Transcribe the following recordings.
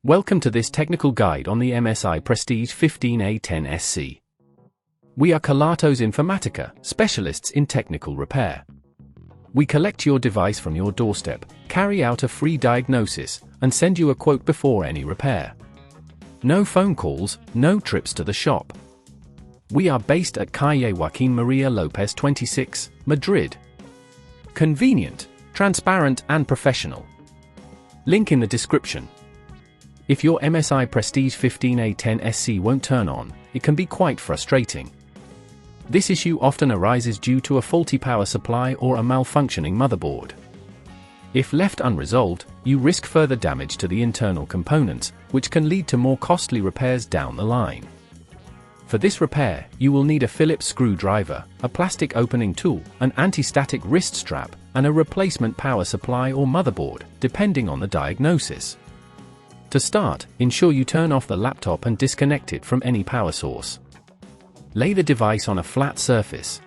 Welcome to this technical guide on the MSI Prestige 15 A10SC. We are Kelatos Informatica, specialists in technical repair. We collect your device from your doorstep, carry out a free diagnosis, and send you a quote before any repair. No phone calls, no trips to the shop. We are based at Calle Joaquín María López 26, Madrid. Convenient, transparent and professional. Link in the description. If your MSI Prestige 15 A10SC won't turn on, it can be quite frustrating. This issue often arises due to a faulty power supply or a malfunctioning motherboard. If left unresolved, you risk further damage to the internal components, which can lead to more costly repairs down the line. For this repair, you will need a Phillips screwdriver, a plastic opening tool, an anti-static wrist strap, and a replacement power supply or motherboard, depending on the diagnosis. To start, ensure you turn off the laptop and disconnect it from any power source. Lay the device on a flat surface.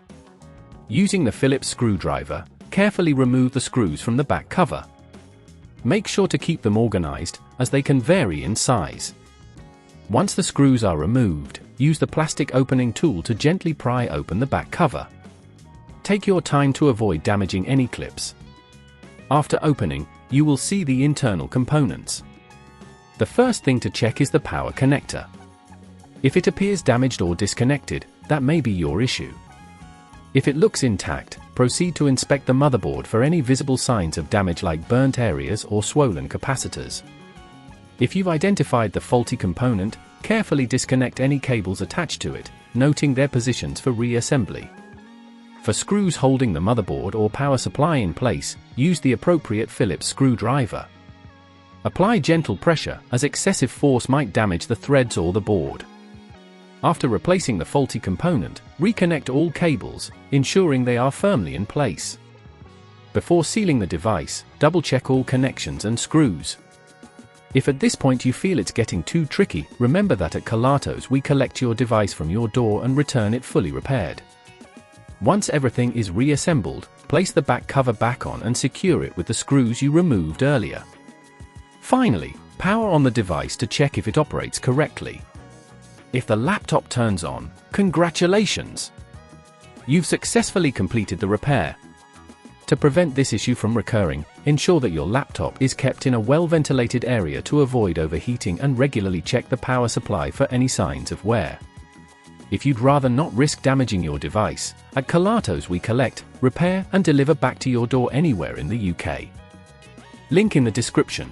Using the Phillips screwdriver, carefully remove the screws from the back cover. Make sure to keep them organized, as they can vary in size. Once the screws are removed, use the plastic opening tool to gently pry open the back cover. Take your time to avoid damaging any clips. After opening, you will see the internal components. The first thing to check is the power connector. If it appears damaged or disconnected, that may be your issue. If it looks intact, proceed to inspect the motherboard for any visible signs of damage like burnt areas or swollen capacitors. If you've identified the faulty component, carefully disconnect any cables attached to it, noting their positions for reassembly. For screws holding the motherboard or power supply in place, use the appropriate Phillips screwdriver. Apply gentle pressure, as excessive force might damage the threads or the board. After replacing the faulty component, reconnect all cables, ensuring they are firmly in place. Before sealing the device, double-check all connections and screws. If at this point you feel it's getting too tricky, remember that at Kelatos we collect your device from your door and return it fully repaired. Once everything is reassembled, place the back cover back on and secure it with the screws you removed earlier. Finally, power on the device to check if it operates correctly. If the laptop turns on, congratulations! You've successfully completed the repair. To prevent this issue from recurring, ensure that your laptop is kept in a well-ventilated area to avoid overheating and regularly check the power supply for any signs of wear. If you'd rather not risk damaging your device, at Kelatos we collect, repair and deliver back to your door anywhere in the UK. Link in the description.